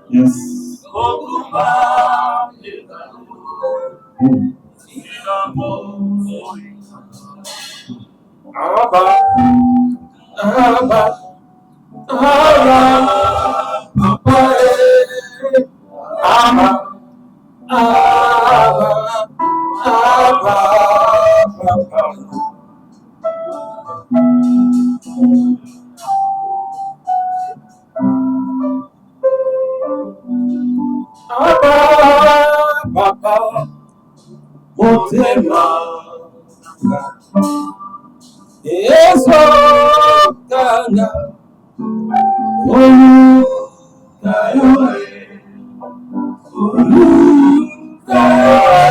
Yes. Abba, Abba, Abba, Papa, Abba, Abba, Abba, Papa. Abba, Papa, Motema, Yeso, Kanga, Olu, Kayoe, Olu, Kayoe,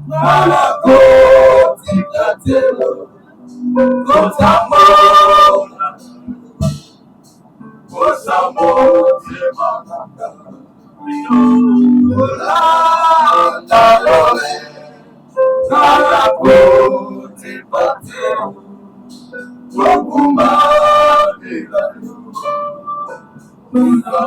Malako, Tikatelo, Kotamo, Kosamo, Temanaka, Ola, Talole, Kalako, Tipatelo, Wakuma, Alléluia.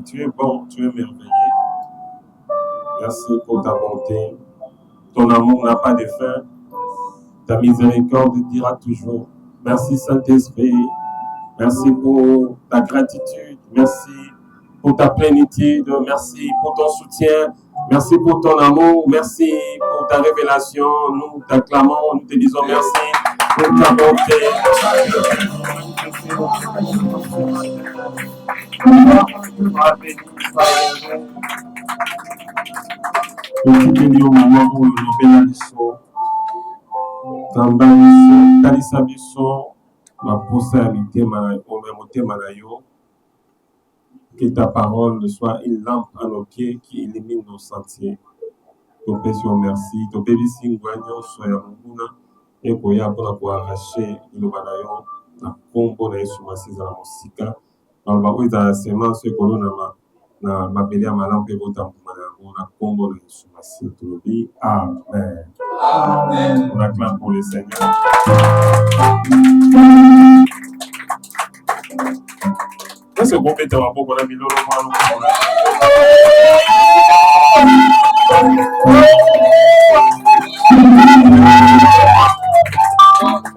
Tu es bon, tu es merveilleux. Merci pour ta bonté. Ton amour n'a pas de fin. Ta miséricorde dira toujours. Merci Saint-Esprit. Merci pour ta gratitude. Merci pour ta plénitude. Merci pour ton soutien. Merci pour ton amour. Merci pour ta révélation. Nous t'acclamons, nous te disons merci pour ta bonté. Okuteli yo mama oyo lobela biso tamba biso talisa biso baposa ya motema na yo. Que ta parole soit une lampe à nos pieds qui illumine nos sentiers. Topesi merci topebisi ngwa nyonso ya monguna ekoya mpona koarrache liloba na yo na nkombo na Yesu Masihi ezala mosika maloba oyo ezala semence ekolonama na mabele ya malamu mpe botambuma na yango na nkombo na Yesu Masihi tolobi amen. Amen. On acclame pour le Seigneur. Est-ce qu'on peut avoir beaucoup de millions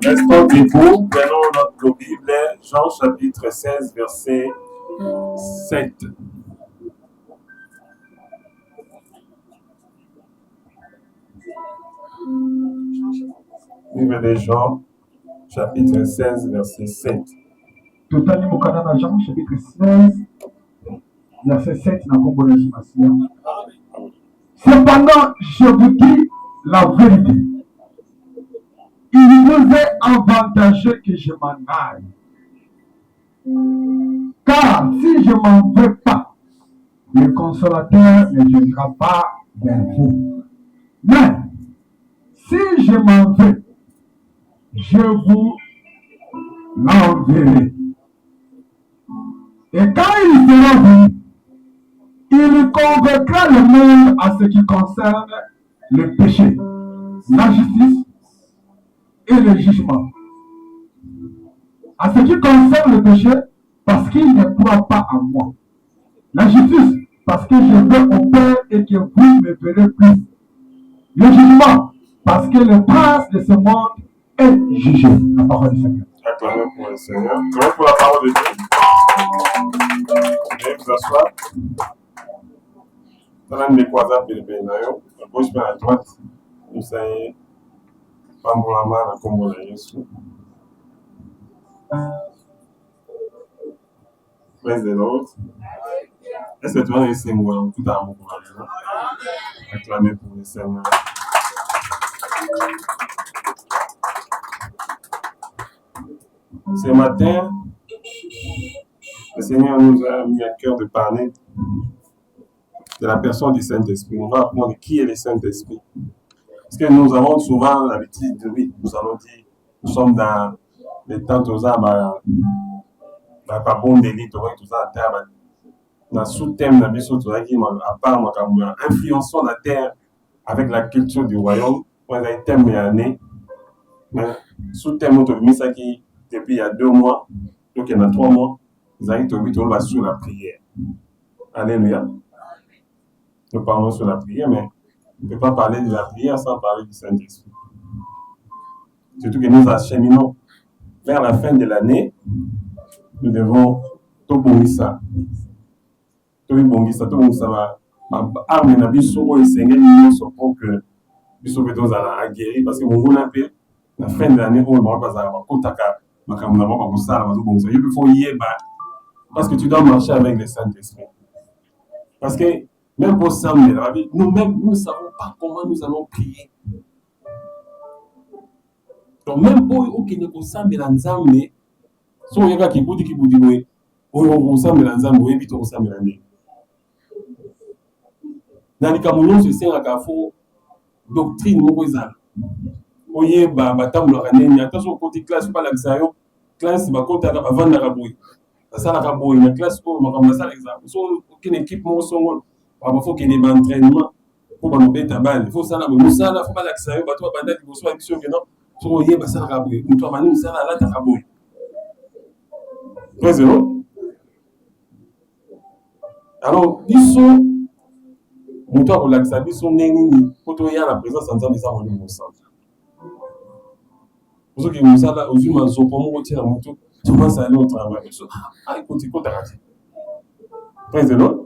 Restons debout, prenons notre Bible, Jean chapitre 16, verset 7. Livre de Jean, chapitre 16, verset 7. Totali mokanda na Jean chapitre 16 verset 7 na kombo na Yesu Masihi. Cependant, je vous dis la vérité. Il vous est avantageux que je m'en aille. Car si je m'en vais pas, le consolateur ne viendra pas vers vous. Mais si je m'en vais, je vous l'enverrai. Et quand il sera venu, il convaincra le monde à ce qui concerne le péché, la justice et le jugement. À ce qui concerne le péché, parce qu'il ne croit pas en moi. La justice, parce que je vais au Père et que vous ne me verrez plus. Le jugement, parce que le prince de ce monde est jugé. La parole du Seigneur. Acclamez pour le Seigneur. Acclamez pour la parole de Dieu. Veuillez vous asseoir. Dans l'un des croisades de Bénayo, à gauche et à droite, nous savons, Pamboulama, la Combo de Yesu. Praise the Lord. Est-ce que tu vas laisser moi tout à mon courage? Acclamez pour le Seigneur. Ce matin, le Seigneur nous a mis à cœur de parler de la personne du Saint-Esprit. On va apprendre qui est le Saint-Esprit. Parce que nous avons souvent l'habitude de oui, nous allons dire, nous sommes dans les temps de ça, pas bon d'élite, tout ça, dans sous-thème de Bissot, à part influençons la terre avec la culture du royaume, on a un thème année, mais sous-thème de ça qui depuis il y a 2 mois, donc il y en a 3 mois, vous avez on va sur la prière. Alléluia. Nous parlons sur la prière, mais on ne peut pas parler de la prière sans parler du Saint-Esprit. Surtout que nous acheminons vers la fin de l'année, nous devons tout bondir ça. Tout bondir ça, tout bondir ça va. Arme na biso et Seigneur nous suppose que biso beto za guérir parce que mon bon peu la fin de l'année on va pas ça va kotaka makambo na ba ko sala ba zo bonza. Il faut yeba parce que tu dois marcher avec le Saint-Esprit. Parce que même pour ça, nous-mêmes, nous ne savons pas comment nous allons prier. Donc, même pour nous sommes dans l'ensemble, si on y a qui bouge, on sommes dans l'ensemble, on évite on sommes dans l'ensemble. Dans les cas où c'est un café, doctrine, on y est, attention, côté classe, pas l'accent, classe, côté avant de la bouille. Ça, la bouille, la classe, on ça l'exemple. Aucune équipe, il faut qu'il y ait des entraînements pour nous mettre à balle. Il faut ça, il faut pas l'accès, il faut pas qu'il y ait des choses que non. So, il y a ça à rabouiller. Nous avons ça là, à rabouiller. Praise the Lord. Alors, ils sont, nous avons l'accès, ils sont nés, quand il y a la présence en train de ça, on est au centre. Pour ceux qui nous ont là, aux humains, ils sont pour nous retirer la moto, souvent ça allait au travail. Ah, écoute, t'arrêtes. Praise the Lord.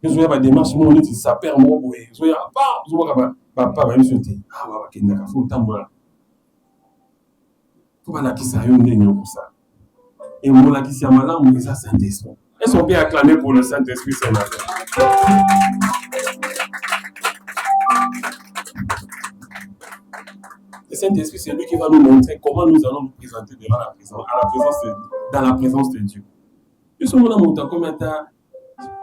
Je suis à démarche, mon dit ça perd mon boy. Je suis à pas, je vois papa va me sauter. Ah ouais, qu'il n'a pas fait autant moi. Comment la qui ça y est pour ça. Et mon la qui s'est malin, on ça Saint-Esprit. Est-ce qu'on peut acclamer pour le Saint-Esprit ce matin? Le Saint-Esprit, c'est lui qui va nous montrer comment nous allons nous présenter devant la présence, dans la présence de Dieu. Je suis là, mon temps, comme un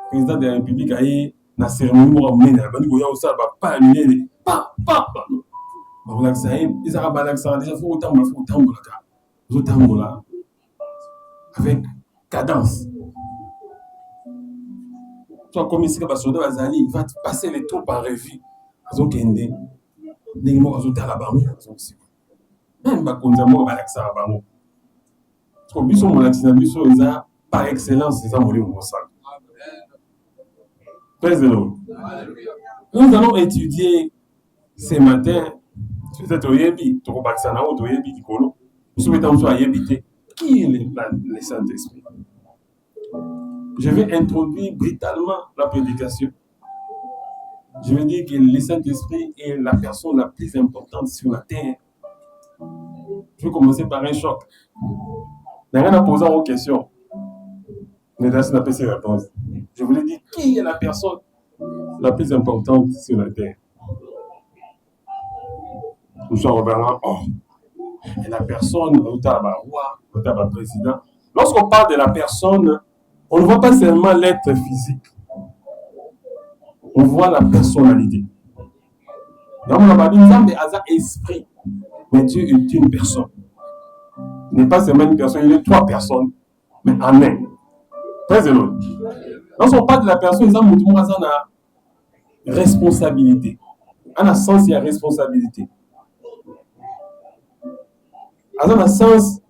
président de la République a eu la cérémonie pour amener la bande goya au sol, pas amener pas. Voilà que ça y est, ils ont rabattu ça déjà faut autant là, avec cadence. Toi comme ici que Basoda Bazali, il va passer les troupes en revue. Azo kende, n'imo azo talabango, azo si. Même bakonza mo ba ça bango. Parce que biso mon accident biso ils par excellence ils ont mouru au sol. Praise the Lord. Nous allons étudier ce matin, peut-être au Yébi, tu comprends que ça n'a au Yébi du Colo. Nous souhaitons à Yébité. Qui est le Saint-Esprit? Je vais introduire brutalement la prédication. Je vais dire que le Saint-Esprit est la personne la plus importante sur la terre. Je vais commencer par un choc. Il n'y a rien à poser aux questions. Mais là, c'est la petite réponse. Je voulais dire qui est la personne la plus importante sur la terre. Nous sommes revenus, et la personne, le roi, le président. Lorsqu'on parle de la personne, on ne voit pas seulement l'être physique. On voit la personnalité. Donc, on a dit, nous avons des hasards esprit. Mais Dieu est une personne. Il n'est pas seulement une personne, il est 3 personnes, mais en un. Praise the Lord. Lorsqu'on parle de la personne, nous avons une responsabilité. En un sens, il y a responsabilité. En un sens,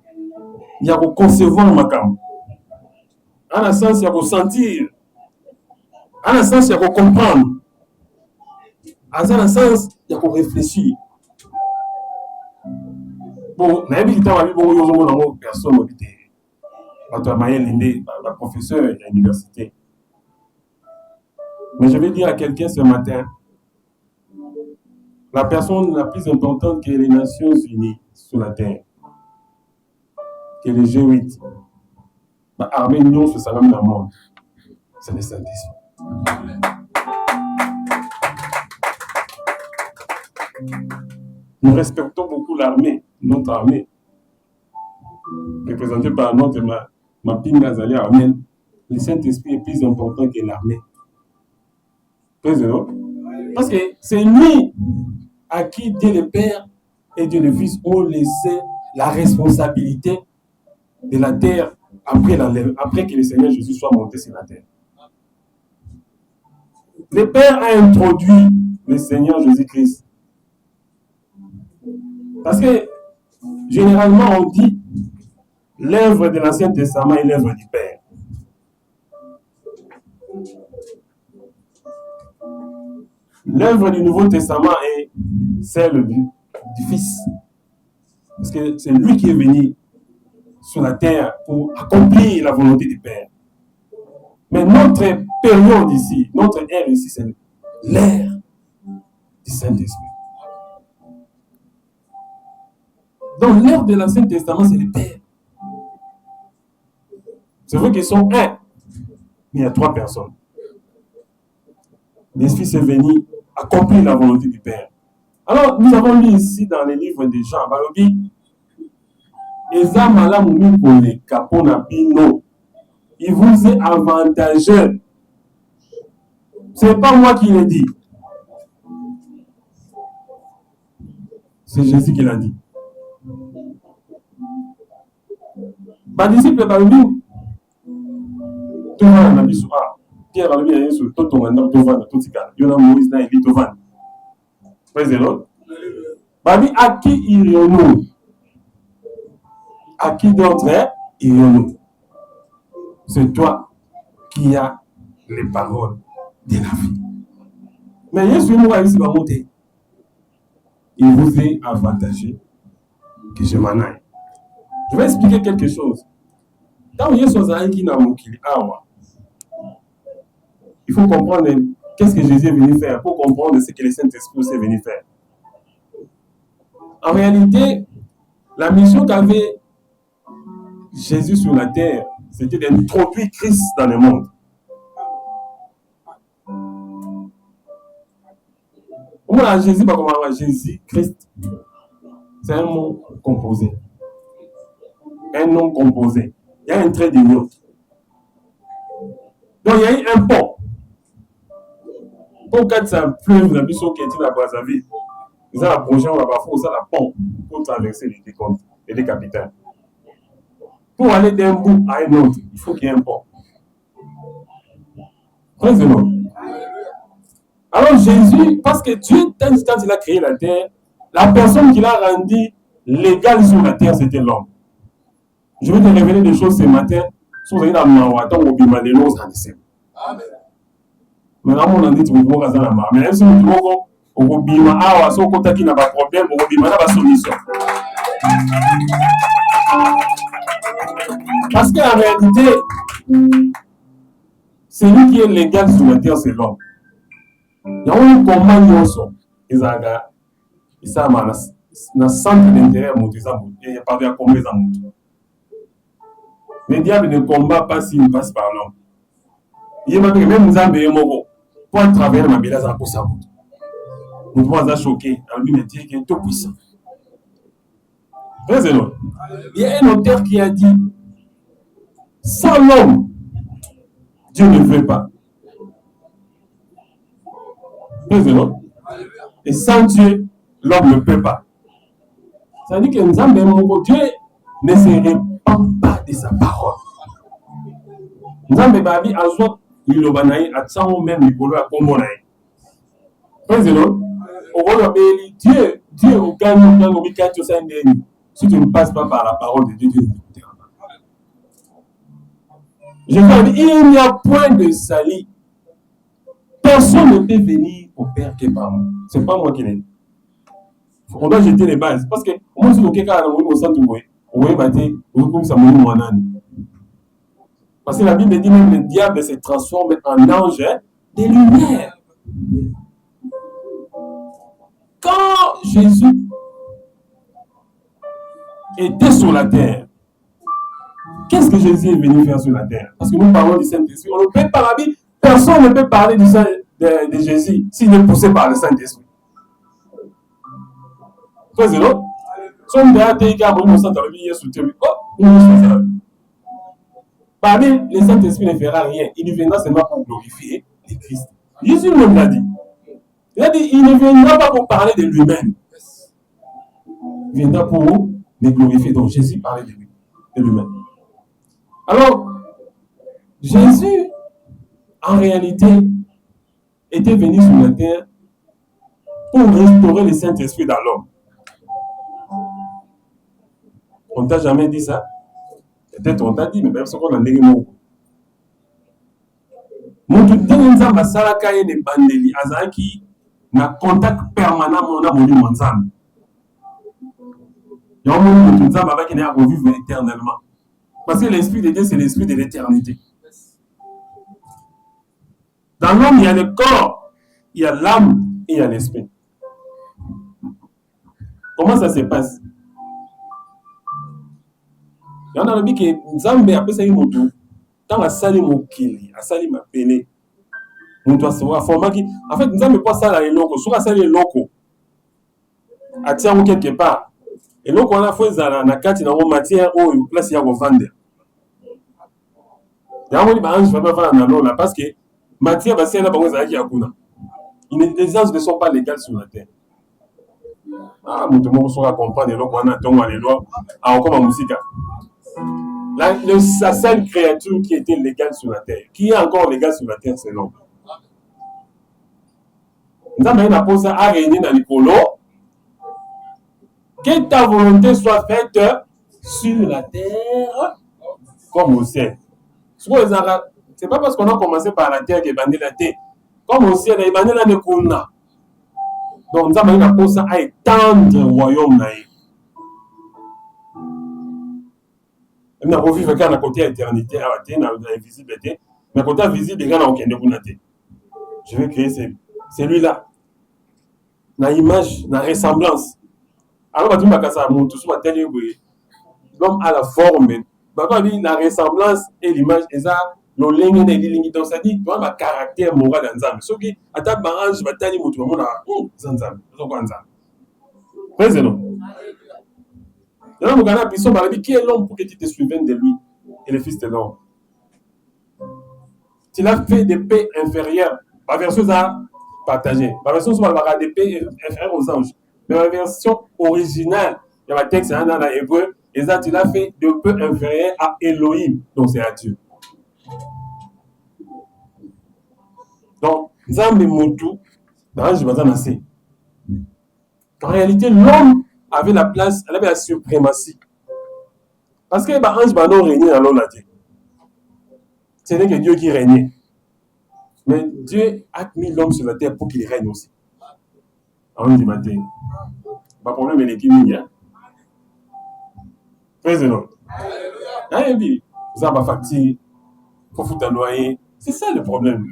il y a concevoir ma cam. En un sens, il y a sentir. En un sens, il y a comprendre. En un sens, il y a réfléchir. Bon, la personne la professeure à l'université. Mais je vais dire à quelqu'un ce matin, la personne la plus importante que les Nations Unies sur la terre, que les G8, l'armée union sur sa dans le monde, c'est le Saint-Esprit. Nous respectons beaucoup l'armée, notre armée, représentée par notre Mapinga Zali Armée. Le Saint-Esprit est plus important que l'armée. Parce que c'est lui à qui Dieu le Père et Dieu le Fils ont laissé la responsabilité de la terre après que le Seigneur Jésus soit monté sur la terre. Le Père a introduit le Seigneur Jésus-Christ. Parce que généralement on dit l'œuvre de l'Ancien Testament est l'œuvre du Père. L'œuvre du Nouveau Testament est celle du Fils. Parce que c'est lui qui est venu sur la terre pour accomplir la volonté du Père. Mais notre période ici, notre ère ici, c'est l'ère du Saint-Esprit. Donc l'ère de l'Ancien Testament, c'est le Père. C'est vrai qu'ils sont un, mais il y a 3 personnes. L'Esprit est venu accomplir la volonté du Père. Alors, nous avons lu ici dans les livres de Jean, Balobi, Eza malamu kole kapona bino. Il vous est avantageux. Ce n'est pas moi qui l'ai dit. C'est Jésus qui l'a dit. Ba disciple Balobi, tout le monde a dit soir. Pierre a dit sur tout le monde, tout le monde, tout le monde, Moïse n'a dit tout le monde. Président. Babi, à qui irions-nous? À qui d'autre irions-nous? C'est toi qui as les paroles de la vie. Mais Jésus nous a dit monter. Il vous est avantagé que je m'en aille. Je vais expliquer quelque chose. Quand Jésus a dit il faut comprendre qu'est-ce que Jésus est venu faire pour comprendre ce que le Saint-Esprit est venu faire. En réalité, la mission qu'avait Jésus sur la terre, c'était d'introduire Christ dans le monde. Moi, Jésus, pas comment Jésus, Christ, c'est un mot composé. Un nom composé. Il y a un trait d'union. Donc, il y a eu un pont. Pour que ça pleuve, la mission qui est à Brazzaville, ils ont la prochaine, on va faire la pont pour traverser les deux capitales. Pour aller d'un bout à un autre, il faut qu'il y ait un pont. Président. Alors Jésus, parce que Dieu, quand il a créé la terre, la personne qui l'a rendu légale sur la terre, c'était l'homme. Je vais te révéler des choses ce matin. Si vous avez la mawata, on va les choses en décembre. Amen. Maintenant, on a dit que vous pouvez faire la main. Mais si vous pouvez on va bima awa so kota qui n'a pas problème, on va bima na ba solution. Parce qu'en réalité, celui qui est légal sur la terre, c'est l'homme. Il y a un combat nyonso ezanga isama na centre d'intérêt motiza moto et pas vers combien za moto. Le diable ne combat pas s'il passe par l'homme. Il m'a dit même Nzambe yemoko pour travailler ma bela za kosa moto. Nous pouvons être choqués. Alors lui me dit qu'il est tout puissant. Président. Il y a un auteur qui a dit sans l'homme, Dieu ne veut pas. Président. Et sans Dieu, l'homme ne peut pas. Ça veut dire que Dieu ne se répand pas de sa parole. Nzambe babi azot ilobanaï atsango même libolo ya kombonaï. Président. Dieu au gagne au Mikato Saint-Denis. Si tu ne passes pas par la parole de Dieu, Dieu ne t'écoutera pas. Je veux dire, il n'y a point de salut. Personne ne peut venir au Père que par moi. Ce n'est pas moi qui l'ai dit. On doit jeter les bases. Parce que, au moins, si on parce que la Bible dit même que le diable se transforme en ange des lumières. Quand Jésus était sur la terre, qu'est-ce que Jésus est venu faire sur la terre? Parce que nous parlons du Saint-Esprit. On ne peut pas parler, personne ne peut parler de Jésus s'il n'est poussé par le Saint-Esprit. C'est non? Parmi le Saint-Esprit ne fera rien. Il ne viendra seulement pour glorifier le Christ. Jésus même l'a dit. Il a dit, il ne viendra pas pour parler de lui-même. Il viendra pour me glorifier. Donc Jésus parlait de lui-même. Alors, Jésus, en réalité, était venu sur la terre pour restaurer le Saint-Esprit dans l'homme. On ne t'a jamais dit ça? Peut-être on t'a dit, mais même si on a dit non. Nous tout le temps, Salaka et les bandeli, Azaki, n'a contact permanent, on a voulu ensemble. Il y a un moment où tout le temps, qui n'a pas vivre éternellement. Parce que l'esprit de Dieu, c'est l'esprit de l'éternité. Dans l'homme, il y a le corps, il y a l'âme et il y a l'esprit. Comment ça se passe? Il y en a qui disent que Nzambe a fait ça tant à sali mokili, à sali ma pene. On doit se voir former. En fait, Nzambe pas ça là les locaux, soit ça les locaux. À tiens ou quelque part. Et donc on a fait ça na kati na matière ou place ya vendre. D'abord, il ne va pas faire un là parce que matière va ser là pour ça qui a kuna. Les anges ne sont pas légales sur la terre. Ah, mon monde sera comprendre les locaux on a ton les lois à comme en musique. La seule créature qui était légale sur la terre, qui est encore légale sur la terre, c'est l'homme. Nous avons une apôtre à régner dans les colos. Que ta volonté soit faite sur la terre comme au ciel. C'est pas parce qu'on a commencé par la terre qu'il bandit la terre. Comme au ciel, il bandit la nekuna. Donc nous avons une apôtre à étendre le royaume. Nous avons vu qu'à côté éternité, à l'invisibilité, mais à côté invisible, il n'y a aucun dégoûté. Je vais créer celui-là. Dans l'image, dans la ressemblance. Alors, l'homme a la forme. La ressemblance et l'image, et ça, donc ça dit, tu as un caractère moral dans l'âme. Ce qui, à ta barrage, tu vas t'aller, tu vas président. Qui est l'homme pour que tu te souviennes de lui et le fils de l'homme? Tu l'as fait des paix inférieures. La version à partager. La version soit des paix inférieures aux anges. Mais la version originale, il y a un texte dans l'hébreu, et ça, tu l'as fait de peu inférieur à Elohim. Donc c'est à Dieu. Donc, Nzambe Moutou, dans l'âge de en réalité, l'homme avait la place, elle avait la suprématie. Parce que l'ange Bano régnait dans l'eau. Ce n'est que Dieu qui régnait. Mais Dieu a mis l'homme sur la terre pour qu'il règne aussi. On dit matin. Pas de problème, il est qui hein? Président. Vous avez facture, il faut foutre un loyer. C'est ça le problème.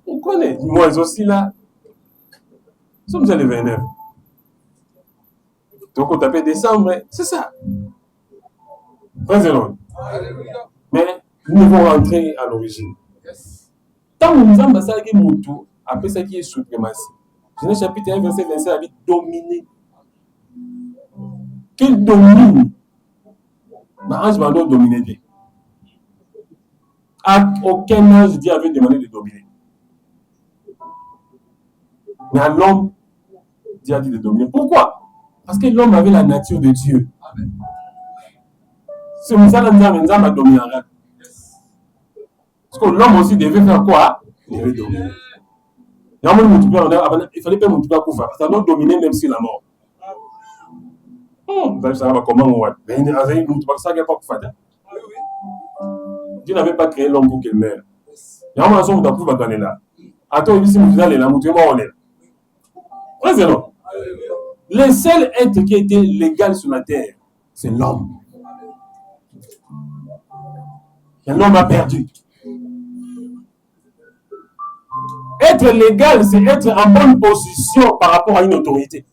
On connaît. Moi aussi là. Nous sommes déjà le 29. Donc on tapait décembre, c'est ça. Président. Mais nous devons rentrer à l'origine. Tant que nous avons ça qui est Moutou, après ça qui est suprématie. Genèse chapitre 1, verset 27, la vie dominée. Qu'il domine. Ange va nous dominer. À aucun âge, Dieu avait demandé de dominer. Mais à l'homme, Dieu a dit de dominer. Pourquoi? Parce que l'homme avait la nature de Dieu. C'est comme ça que nous avons dominé. Parce que l'homme aussi devait faire quoi? Il devait dominer. Il fallait pas multiplier à Koufa. Ça doit dominer même si la mort. Dieu n'avait pas créé l'homme pour qu'il meure. Il y a un moment où tu as là. Attends, ici, vous allez là, vous allez là. Président. Le seul être qui était légal sur la terre, c'est l'homme. Et l'homme a perdu. Être légal, c'est être en bonne position par rapport à une autorité.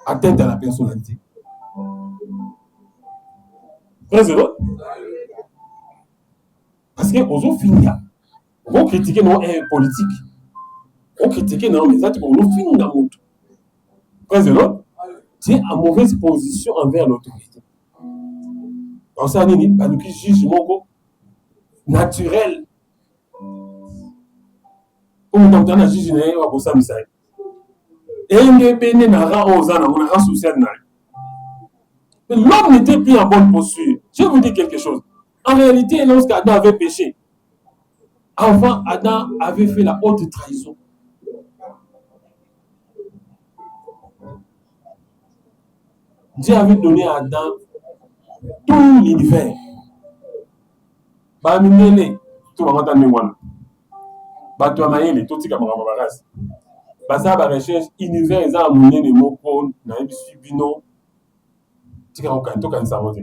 Atteinte à la personnalité. Parce que aux finir, on critiquer nos politiques, on critiquer nos messages, on nous finit dans notre. Président, tu es en mauvaise position envers l'autorité. Alors ça, nous qui jugement naturel. Comme on a jugé, on va pour ça, et on est béni dans le rang social. L'homme n'était plus en bonne posture. Je vais vous dire quelque chose. En réalité, lorsqu'Adam avait péché, avant, Adam avait fait la haute trahison. Dieu avait donné à Adam tout l'univers. Bamimele, tout le monde a mis one. Batoamaele, tout ce qui a marqué. Basa ba recherche univers ils ont amené les mots pour naïb subino. Tu as aucun tout quand ça monte.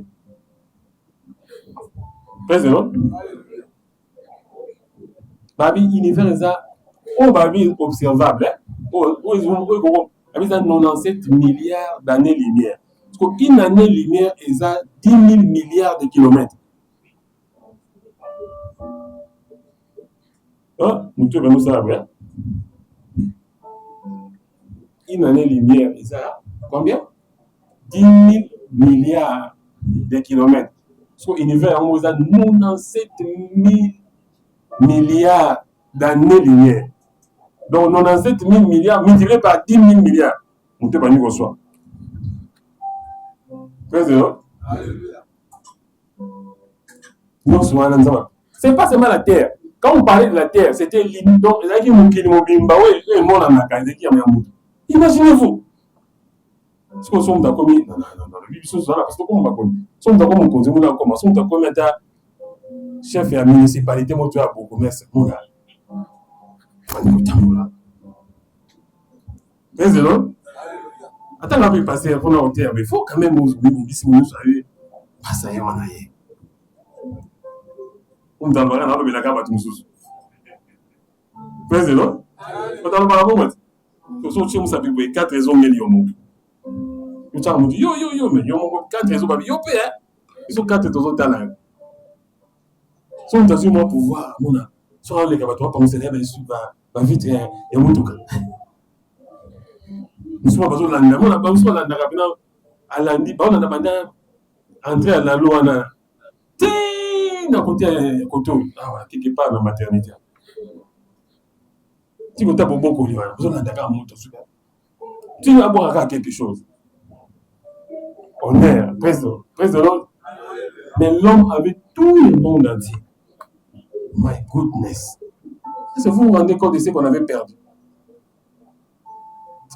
Président. Babi univers ils ont babi observable. Ils ont 97 milliards d'années-lumière. Parce qu'une année-lumière, ils ont 10 000 milliards de kilomètres. Nous devons savoir. Une année-lumière, ils ont combien? 10 000 milliards de kilomètres. Parce que l'univers, on a 97 000 milliards d'années-lumière. Donc, 97 000 milliards multiplié par 10 000 milliards. On ne peut pas nous recevoir. C'est pas seulement la terre. Quand on parlait de la terre, c'était donc imaginez-vous. Ce que nous sommes d'accord, non, parce que comme on va connaître, sommes d'accord, on continue à commencer, on a chef de la municipalité, moi tu as beaucoup, mais c'est mon âge. Président, attends, on va passer pour la terre, mais il faut quand même nous saluer. Pas ça, on a eu. On va voir dans le Belaka, tout sous. Président, on va voir un moment. Nous sommes 4 raisons millions. Nous avons dit yo, mais yo, 4 raisons, yo, ils sont 4 raisons talents. Si on t'a moi pouvoir, mon a, soit les cabatons, comme c'est là, va vite, et mon tout cas. Nous sommes pas besoin de l'année, on a pas besoin de l'année, à l'année, on a demandé entrer à la loi, d'un côté, quelque part dans la maternité. Si vous avez beaucoup de choses, vous avez tu vas boire quelque chose. Honneur, président. Mais l'homme avait tout le monde entier. My goodness. Est-ce que vous vous rendez compte de ce qu'on avait perdu?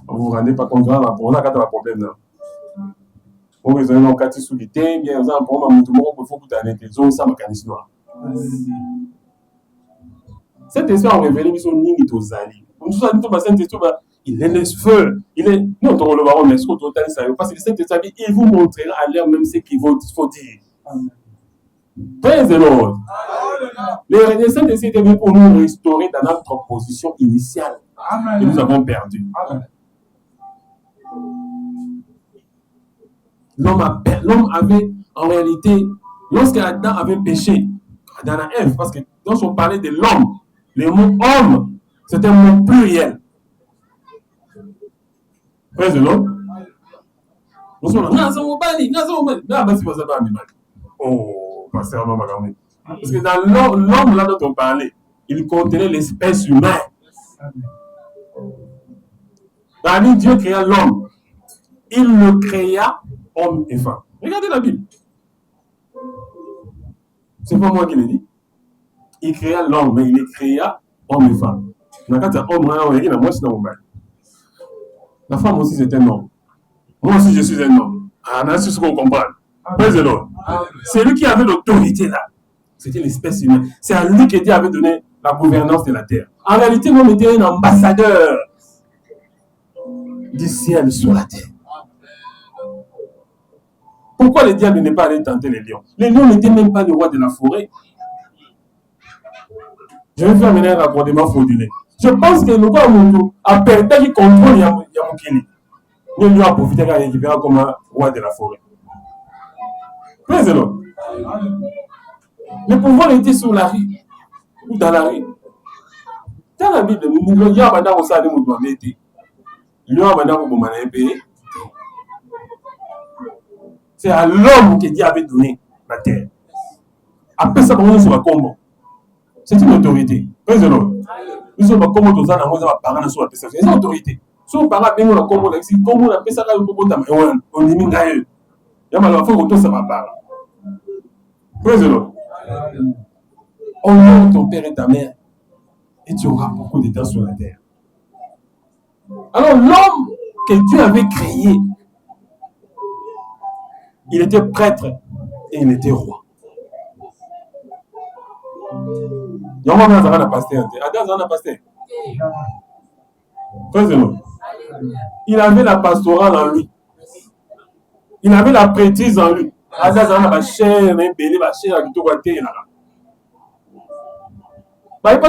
Vous ne vous rendez pas compte de on a un problème là. On a un cas de souveraineté, bien, on a un problème, il faut que tu aies des zones sans mécanisme. Cette histoire a révélé qu'ils sont ni aux alliés. Il est le feu. Il est. Nous, on le voit, mais est-ce qu'on total ça? Parce que cette histoire, il vous montrera à l'air même ce qu'il faut dire. Praise the Lord. Les saints étaient venus pour nous restaurer dans notre position initiale. Et nous avons perdu. L'homme avait, en réalité, lorsqu'Adam avait péché, Adam et Ève, parce que lorsqu'on parlait de l'homme, le mot homme, c'est un mot pluriel. Praise the Lord. Nous sommes là, oh, pasteur, non, parce que dans l'homme là dont on parlait, il contenait l'espèce humaine. Dans Dieu créa l'homme. Il le créa homme et femme. Regardez la Bible. C'est pas moi qui l'ai dit. Il créa l'homme, mais il le créa homme et femme. La femme aussi c'est un homme. Moi aussi je suis un homme. Ah, c'est ce qu'on comprend. C'est lui qui avait l'autorité là. C'était l'espèce humaine. C'est à lui que Dieu avait donné la gouvernance de la terre. En réalité, l'homme était un ambassadeur du ciel sur la terre. Pourquoi le diable n'est pas allé tenter les lions? Les lions n'étaient même pas le roi de la forêt. Je vais faire maintenant un raccordement frauduleux. Je pense que le roi Mungu a perdu le contrôle Yamukili. Le lion a profité de récupérer comme un roi de la forêt. Président. Le pouvoir était sur la rue ou dans la rue. Dans la Bible, il y a un au sein de Moudouamé. Il y a un au pays. C'est à l'homme que Dieu avait donné la terre. Après ça, on est sur la combo. C'est une autorité. Président. Nous sommes comme tous les ans, nous avons parlé sur la personne. C'est une autorité. Si on parle bien de la combo, comme on appelle ça, on est mis d'ailleurs. Il y a malheureusement que tout ça va parler. Président. Honore ton père et ta mère et tu auras beaucoup de temps sur la terre. Alors l'homme que Dieu avait créé, il était prêtre et il était roi. Il y a un pasteur. Il avait la pastorale en lui. Il avait la prêtrise en lui. Parce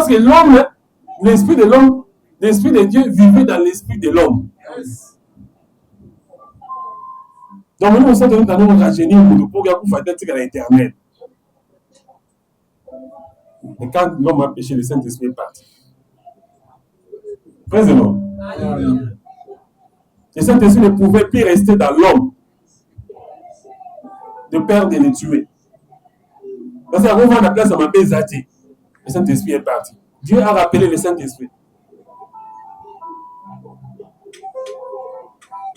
que l'homme, l'esprit de l'homme, l'esprit de Dieu vivait dans l'esprit de l'homme. Donc, nous sommes dans notre rajeunir pour que l'éternel. Mais quand l'homme a péché, le Saint-Esprit est parti. Président. Le Saint-Esprit ne pouvait plus rester dans l'homme. De peur de les tuer. Parce qu'on va la place à ma Bézati. Le Saint-Esprit est parti. Dieu a rappelé le Saint-Esprit.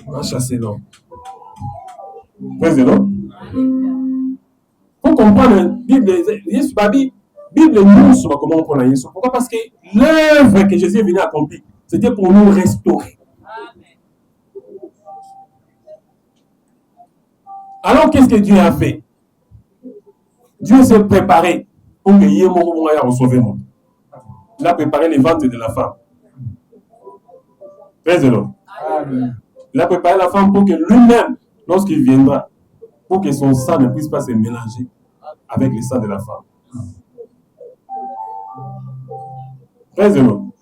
On va chasser l'homme. Président. Pour comprendre la Bible nous sur comment on prend la Jésus. Pourquoi? Parce que l'œuvre que Jésus est venu accomplir, c'était pour nous restaurer. Alors, qu'est-ce que Dieu a fait? Dieu s'est préparé pour que Yémourou sauver moi. Il a préparé les ventres de la femme. Président. Il a préparé la femme pour que lui-même, lorsqu'il viendra, pour que son sang ne puisse pas se mélanger avec le sang de la femme. Président.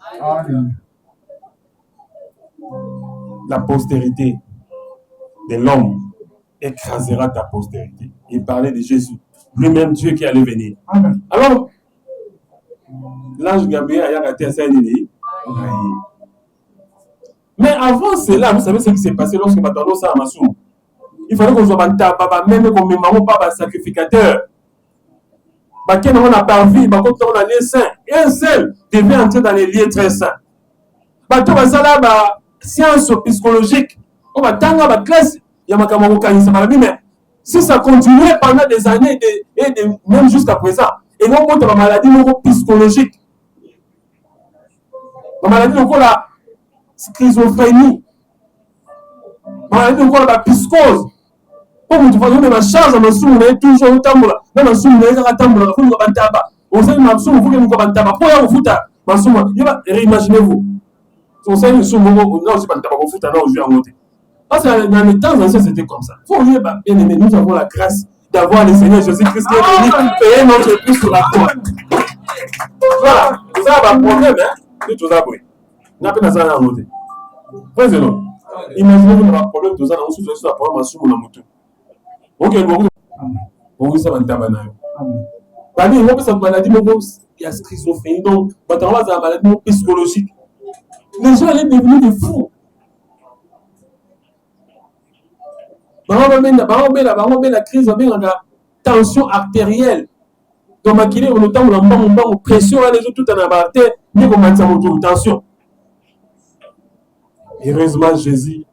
La postérité de l'homme écrasera ta postérité. Il parlait de Jésus, lui-même Dieu qui allait venir. Amen. Alors, l'ange Gabriel a raté à Saint-Denis. Mais avant cela, vous savez ce qui s'est passé lorsque Matano s'est amassé. Il fallait qu'on soit même comme maman, pas sacrificateur. Quand on a pas vie, quand on a les saints, et un seul devait entrer dans les lieux très saints. Quand on a la science psychologique, on va dans la classe. Mais si ça continuait pendant des années, même jusqu'à présent, et non contre la maladie psychologique, la maladie de la schizophrénie, la maladie de la psychose, pour que tu fasses même la charge, on a toujours le temps, on a souvent les attendre, on a un tabac, on sait que souvent vous avez un tabac, pour vous foutre, imaginez-vous, on sait que souvent, non, je ne sais pas, on fout, non, je vais en monter. Parce que dans les temps anciens, c'était comme ça. Faut bien aimer, nous avons la grâce d'avoir le Seigneur Jésus-Christ qui est venu payer notre prix sur la croix. Voilà, ça va problème, hein? De tout ça, oui. On a pas ça à monter. Président, imaginez-vous dans le problème de tout ça, on se fait ça pour sur mon moto. Ok, bon, ça va être tabanal. Parmi les gens qui ont une maladie, il y a schizophrénie, donc, on va avoir une maladie psychologique. Les gens allaient devenir des fous. La crise, la tension artérielle. Donc, on a pression, tout en abatté, mais on a une tension. Heureusement, Jésus.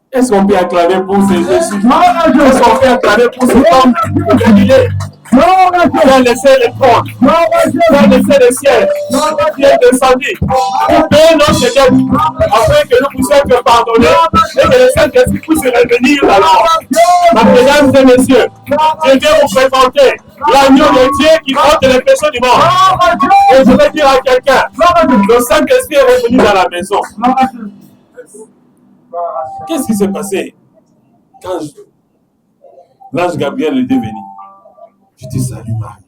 Est-ce qu'on peut acclamer pour ces Jésus? Est-ce qu'on peut acclamer pour cet homme de Galilée? Qui a laissé les trônes, qui a laissé les ciels, qui est descendu pour payer notre dette, afin que nous puissions être pardonnés et que le Saint-Esprit puisse revenir alors. Mesdames et messieurs, je viens vous présenter l'agneau de Dieu qui ôte les péchés du monde. Et je vais dire à quelqu'un, le Saint-Esprit est revenu dans la maison. Qu'est-ce qui s'est passé quand l'ange Gabriel était venu? Je te salue Marie,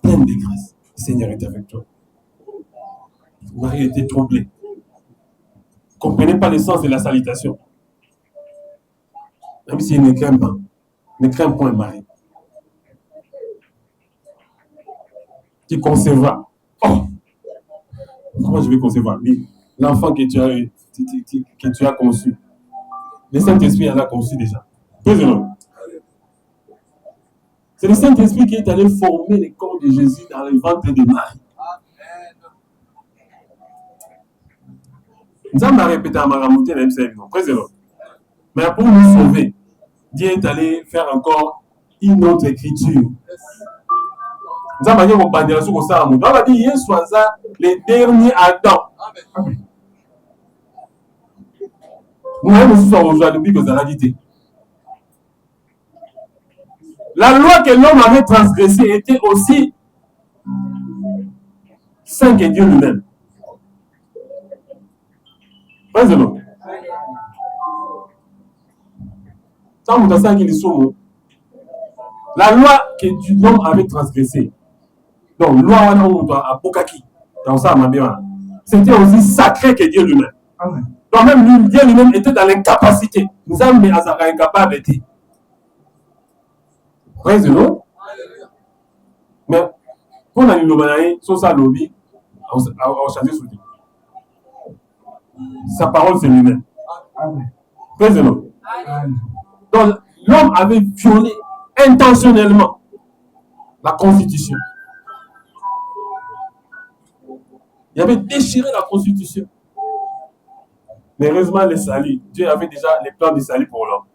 pleine de grâce. Le Seigneur est avec toi. Marie était troublée. Ne comprenait pas le sens de la salutation. Même si elle ne craint pas. Ne crains point Marie. Tu concevras. Oh! Comment je vais concevoir? Oui. L'enfant que tu as conçu. Le Saint-Esprit en a conçu déjà. C'est le Saint-Esprit qui est allé former le corps de Jésus dans le ventre de Marie. Nous avons répété à Maramouté, mais pour nous sauver, Dieu est allé faire encore une autre écriture. Nous avons dit le dernier Adam. La loi que l'homme avait transgressée était aussi saint que Dieu lui-même. La loi que l'homme avait transgressée, donc loi à Bukaki, c'était aussi sacré que Dieu lui-même. Donc même Dieu lui-même était dans l'incapacité. Nous avons mis à incapable d'être. Mais pour nous dire, ça lobby, on change sous lui. Sa parole c'est lui-même. Donc l'homme avait violé intentionnellement la constitution. Il avait déchiré la constitution. Mais heureusement, le salut, Dieu avait déjà les plans du salut pour l'homme.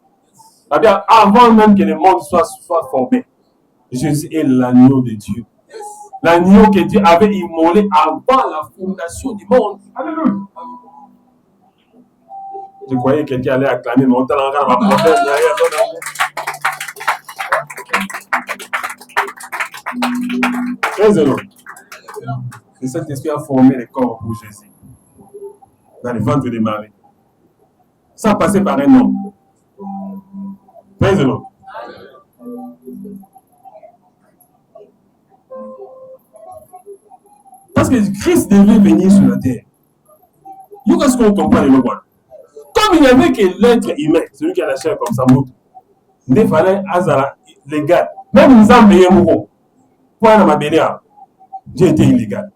C'est-à-dire, avant même que le monde soit formé, Jésus est l'agneau de Dieu. L'agneau que Dieu avait immolé avant la fondation du monde. Alléluia. Je croyais que quelqu'un allait acclamer, mais on t'a encore ma problème. Très heureux. Le Saint-Esprit a formé le corps pour Jésus. Dans le ventre de Marie. Sans passer par un homme. Très heureux. Parce que Christ devait venir sur la terre. Nous, qu'est-ce qu'on comprend le loin? Comme il n'y avait que l'être humain, celui qui a la chair comme ça, il fallait Azara légal. Même nous avons payé Mouro. Pour un amabélia, Dieu était illégal.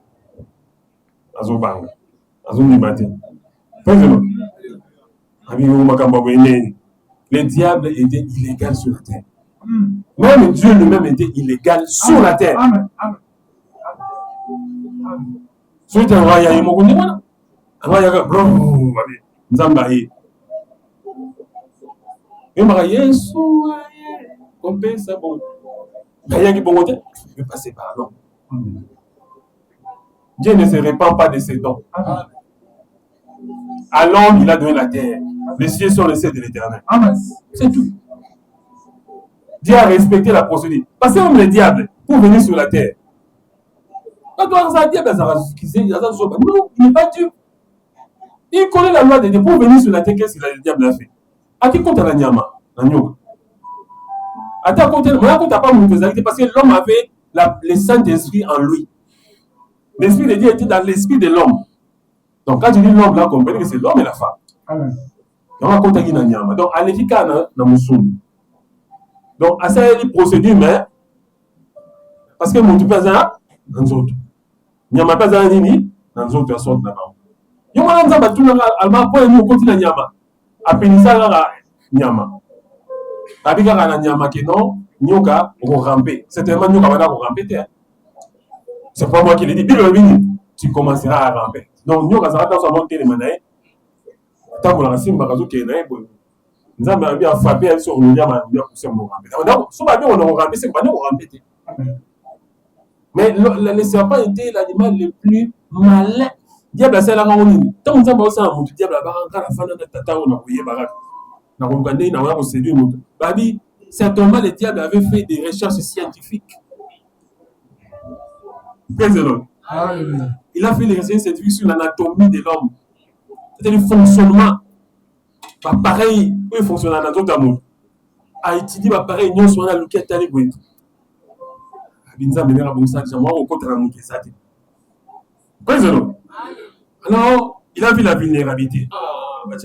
Azobang. Azomibate. Président. Le diable était illégal sur la terre. Même Dieu lui-même était illégal sur la terre. Sur le roi, il y a un Zambaye. Et marié, on peut ça bon. Rien qui peut passer par l'homme. Dieu ne se répand pas de ses dons. À l'homme, il a donné la terre. Les cieux sont les cieux de l'Éternel. C'est tout. Dieu a respecté la procédure. Parce que même le diable, pour venir sur la terre, quand on a dit, non, il n'est pas Dieu. Il connaît la loi de Dieu. Pour venir sur la terre, qu'est-ce que le diable a fait? À qui compte la nyama? Attends, compte pas mon parce que l'homme avait le Saint-Esprit en lui. L'Esprit de Dieu était dans l'esprit de l'homme. Donc quand tu dis l'homme, là, comprenez que c'est l'homme et la femme. Donc, à l'efficace, donc, à ça, il y a des procédures, mais parce que mon père, dans les autres. Il n'y a pas de nini, dans les autres personnes là-bas. Il y a un peu de point nous continue nyama. A penisa la nyama. Abika la nyama que non, nyoka ramper. C'est tellement nyoka va ramper terre. C'est pas moi qui l'ai dit. Tu commenceras à ramper. Donc nyoka ça va dans sa monter les manaïs. Tant que la racine bagazo qui est là, nous avons bien frappé sur le nyama, bien pousser mon ramper. Donc sur ma vie on a ramper, c'est pas nous ramper. Mais le serpent était l'animal le plus malin. Diable a ça la rangoni. Tant que nous avons ça, diable a encore la fin de tata on a oublié barak. Certainement, le diable avait fait des recherches scientifiques. Il a fait des recherches scientifiques sur l'anatomie de l'homme. C'est-à-dire le fonctionnement. Pareil, il fonctionne dans notre amour. A étudié pareil, nous sommes à l'ouquet à l'égoïte. Alors, il a vu la vulnérabilité. Le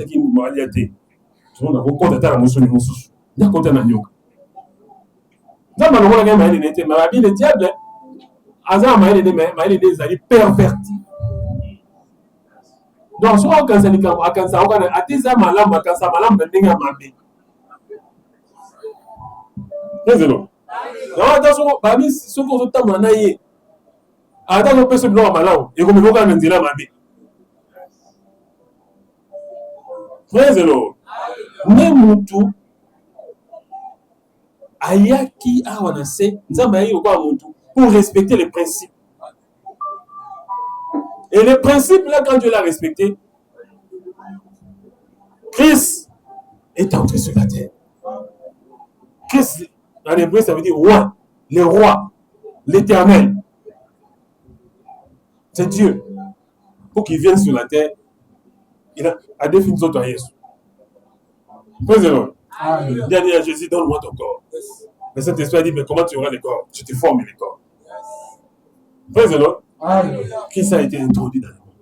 diable est perverti. Donc, si on a pour respecter les principes. Et les principes, là, quand Dieu l'a respecté, Christ est entré sur la terre. Christ, en hébreu, ça veut dire roi, le roi, l'éternel. C'est Dieu. Pour qu'il vienne sur la terre, il a défini son toit Jésus. Président, il a dit à Jésus, donne-moi ton corps. Le Saint-Esprit a dit, mais comment tu auras le corps? Je te forme le corps. Président, Christ a été introduit dans le monde.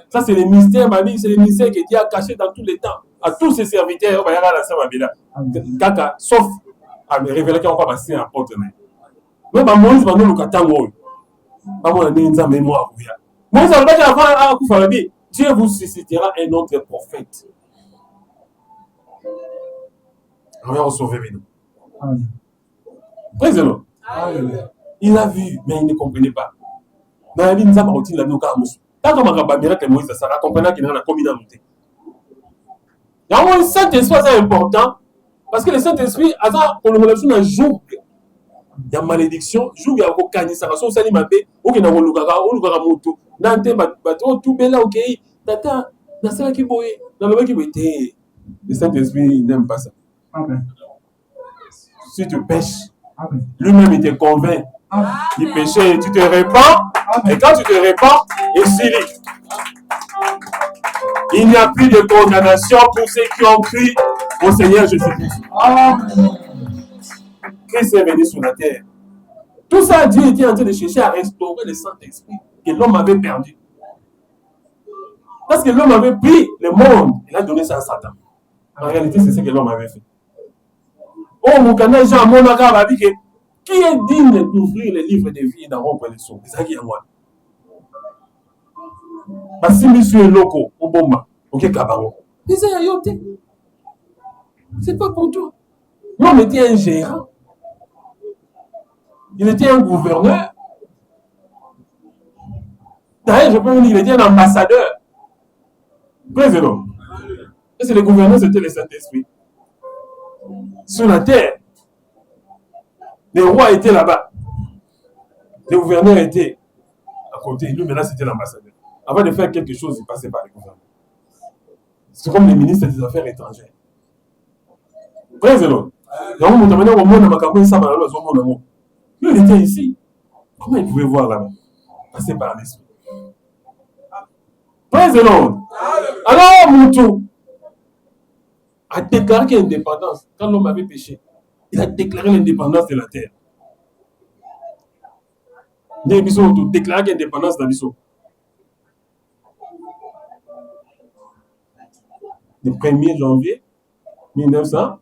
Ça, c'est le mystère, mamie, c'est le mystère que Dieu a caché dans tous les temps. À tous ses serviteurs, sauf à me révéler qu'on va passer un porte. Mais Moïse va nous le Dieu vous suscitera un autre prophète. On va sauver nous. Président. Il a vu, mais il ne comprenait pas. Tant que Moïse a compris qu'il y a une communauté. Le Saint-Esprit est important parce que le Saint-Esprit a un jour. Il y a malédiction, il y a un ça va sortir ma paix, ou qu'il y a un moto. Nante tout bela ok. Tata, na ça qui boye, na le qui boye. Le Saint-Esprit n'aime pas ça. Si tu pêches, lui-même il te convainc. Du péché, tu te répands, et quand tu te répands, il n'y a plus de condamnation pour ceux qui ont cru au Seigneur Jésus-Christ. Christ est venu sur la terre. Tout ça, Dieu était en train de chercher à restaurer le Saint-Esprit que l'homme avait perdu. Parce que l'homme avait pris le monde, il a donné ça à Satan. En réalité, c'est ce que l'homme avait fait. Oh, mon canal, Jean, mon arabe a dit que qui est digne d'ouvrir le livre de vie dans rompre les sons? C'est ça qui est moi. Parce que monsieur est loco, au bomba, ok, cabaron. Mais c'est pas pour toi. L'homme était un gérant. Il était un gouverneur. D'ailleurs, je peux vous dire qu'il était un ambassadeur. Président. Et c'est le gouverneur, c'était le Saint-Esprit. Sur la terre, les rois étaient là-bas. Les gouverneurs étaient à côté. Lui, maintenant, c'était l'ambassadeur. Avant de faire quelque chose, il passait par les gouverneurs. C'est comme les ministres des Affaires étrangères. Président. Lui, il était ici. Comment il pouvait voir là-bas? Passer par l'esprit. Président. Alors, Moutou a déclaré l'indépendance. Quand l'homme avait péché, il a déclaré l'indépendance de la terre. Il a déclaré l'indépendance de la Bissau. Le 1er janvier 1900.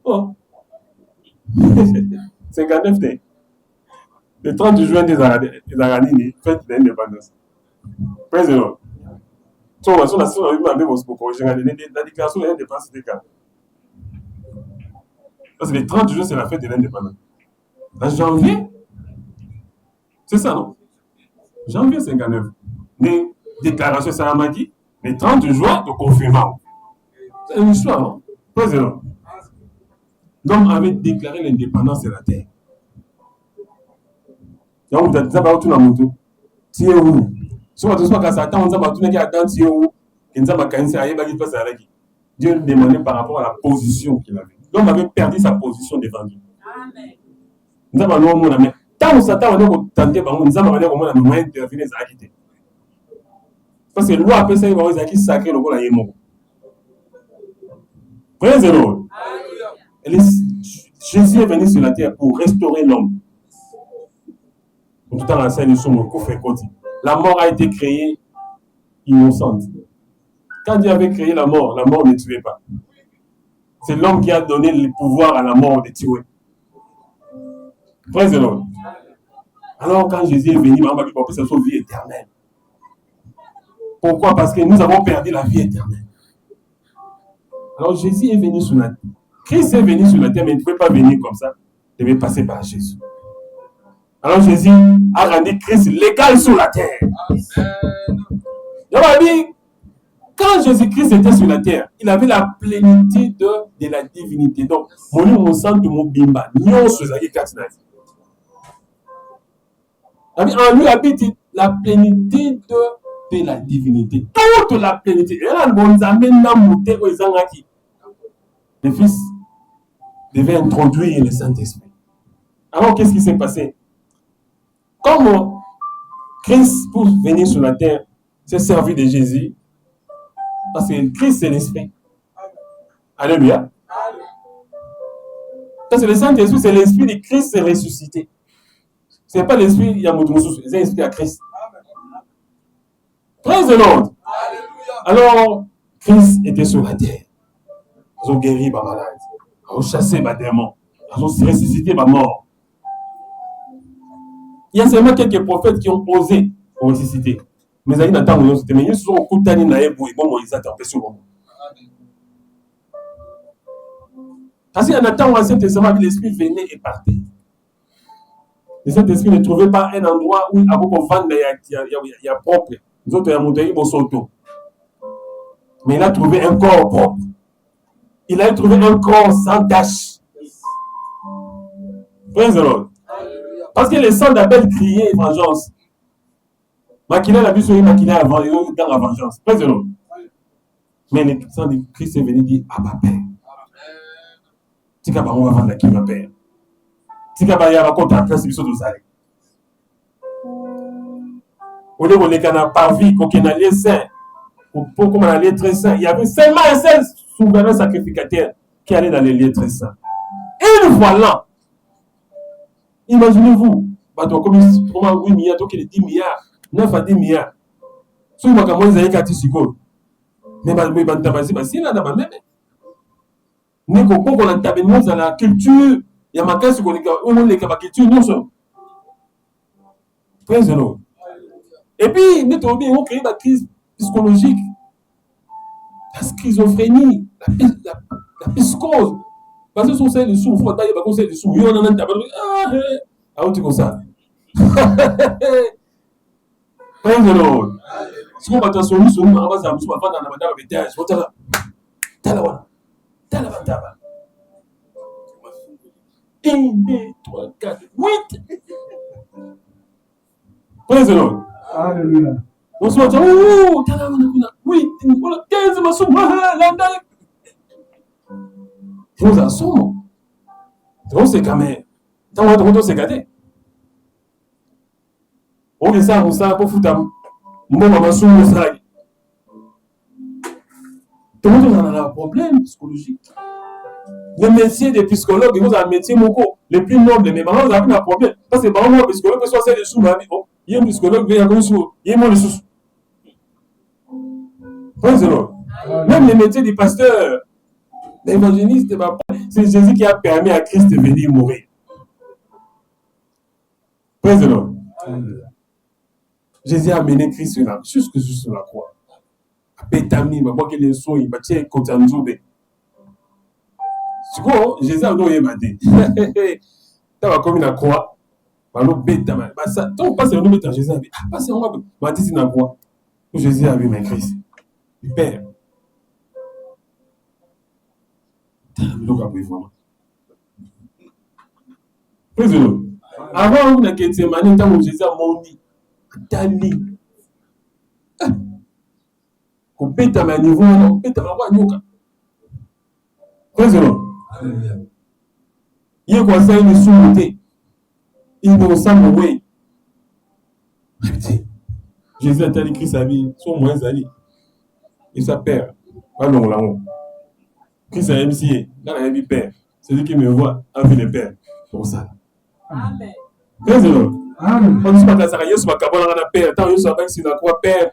Oh. 59 day. Le 30 juin des Aranini, fête de l'indépendance. Président. La déclaration de l'indépendance, c'était quand? Parce que le 30 juin, c'est la fête de l'indépendance. En janvier, c'est ça, non? Janvier 59. Les déclarations Saramaki, le 30 juin, de confinement. C'est une histoire, non? Président. L'homme avait déclaré l'indépendance de la terre. Donc, vous avez dit, tu es où? Dieu Dieu lui demandait par rapport à la position qu'il avait. L'homme avait perdu sa position devant Dieu. Amen. Nous avons dit, mais tant que Satan a tenté, nous avons dit comment nous intervenir à quitter. Parce que la loi appelle ça une sacré, le rôle à Yémo. Praise the Lord. Jésus est venu sur la terre pour restaurer l'homme. Tout le temps, nous sommes au coup fait côté. La mort a été créée innocente. Quand Dieu avait créé la mort ne tuait pas. C'est l'homme qui a donné le pouvoir à la mort de tuer. Praise the Lord. Alors, quand Jésus est venu, on m'a dit que c'est sa vie éternelle. Pourquoi? Parce que nous avons perdu la vie éternelle. Alors, Jésus est venu sur la terre. Christ est venu sur la terre, mais il ne pouvait pas venir comme ça. Il devait passer par Jésus. Alors, Jésus a rendu Christ légal sur la terre. Il m'a dit, quand Jésus-Christ était sur la terre, il avait la plénitude de la divinité. Donc, mon sang de mon bimba, en lui habite la plénitude de la divinité. Toute la plénitude. Le Fils devait introduire le Saint-Esprit. Alors, qu'est-ce qui s'est passé? Comme Christ, pour venir sur la terre, s'est servi de Jésus, parce que Christ, c'est l'Esprit. Alléluia. Parce que le Saint-Esprit, c'est l'Esprit de Christ, c'est ressuscité. Ce n'est pas l'Esprit, il y a c'est l'Esprit à Christ. Praise the Lord. Alors, Christ était sur la terre. Ils ont guéri ma malade. Ils ont chassé ma démon. Ils ont ressuscité ma mort. Il y a seulement quelques prophètes qui ont osé ressusciter. Mais ils n'attendent pas. Mais ils sont au coup de temps, ils attendent sur moi. Parce qu'il y a un temps où l'Ancien Testament, l'Esprit venait et partait. Le Saint-Esprit ne trouvait pas un endroit où il y a propre. Les autres, il y a monté, ils sont. Mais il a trouvé un corps propre. Il a trouvé un corps sans tache. Praise the Lord. Parce que le sang d'Abel criait vengeance. Maquina l'a vu sur lui, Maquina avant, il est dans la vengeance. Praise the Lord. Mais le sang de Christ est venu dire Abba Père. Tika on va vendre qui ma Père. Tika ba ya raconte après c'est biso dosale. Au lieu de cana parvi qu'on a les saints. Pour qu'on a les très saints, il y avait seulement un seul souverain sacrificateur qui allait dans les lieux très saints. Et le voilà. Imaginez-vous, comme 8 milliards, donc il est 10 milliards, 9 à 10 milliards. Si vous avez dit que c'est mais c'est là, même. Nous avons la culture, il y a ma casse sur la culture, nous sommes. Praise the Lord. Et puis, nous avons créé la crise psychologique, la schizophrénie, la psychose. Parce que si on sait le sous, il faut tailler le conseil du sous. Il y en a un tableau. Ah, tu comme ça. Praise the Lord. Si on va t'en sortir, on va faire un peu dans la madame avec terre. On va t'en 1, 2, 3, 4, 8. Praise the Lord. Alléluia. On se dit, oh, 8, 15, ma somme, nous en sommes. Donc, c'est quand même. Tant c'est gâté. On est ça, pour foutre. Moi, maman, somme, ça. Tout le monde a un problème psychologique. Le métier des psychologues, c'est un métier le plus noble. Mais maintenant, vous avez un problème. Parce que maintenant, le psychologue, soit c'est les sous, il y a un psychologue, il y a un sous, il y a un sous. Même les métiers des pasteurs, l'évangéliste, c'est Jésus qui a permis à Christ de venir mourir. Praise the Lord. Jésus a amené Christ jusque sur la croix. Bétami, il va voir qu'il est son, il va tirer côté en dessous. Tu vois, Jésus a donné ma dé. Tu vas comme une croix. Alors, bétami. Ça, tant qu'on passe un nom de Jésus, ah, passe un nom, ma dé, c'est une croix. Jésus a vu mes Christ. Père. Donc, après, vraiment. Praise the Lord. Avant, on a été mané, tant que Jésus a mondi. Tani. Ko beta ma niveau non beta ma wa nyoka Praise the Lord. Il y a quoi ça, il est sous-monté. Il nous ressemble, oui. Jésus a écrit sa vie, son moins d'aller. Il s'appelle. Pas non, là-haut. Christ a MC, dans la vie père. Celui qui me voit a vu le père. Pour ça. Amen. Praise the Lord. On dit pas que ça Yesu makabona na père. Tant Yesu avec c'est la croix père.